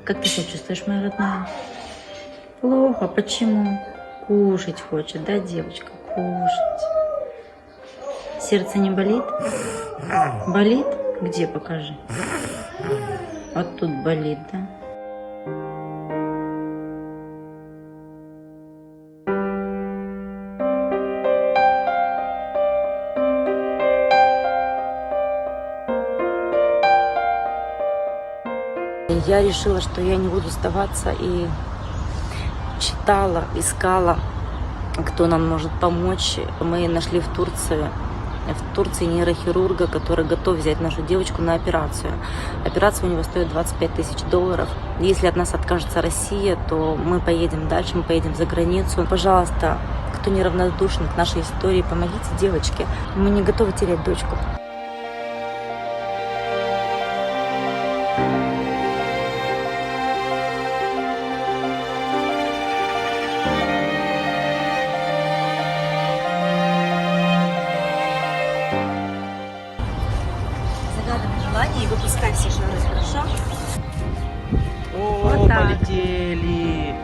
Как ты себя чувствуешь, моя родная? Плохо. Почему? Кушать хочет, да, девочка? Кушать. Сердце не болит? Болит? Где, покажи. Вот тут болит, да? Я решила, что я не буду сдаваться, и читала, искала, кто нам может помочь. Мы нашли в Турции нейрохирурга, который готов взять нашу девочку на операцию. Операция у него стоит $25 000. Если от нас откажется Россия, то мы поедем дальше, мы поедем за границу. Пожалуйста, кто неравнодушен к нашей истории, помогите девочке. Мы не готовы терять дочку. Загадывай желание и выпускай все шары, хорошо? О, Вот так. полетели!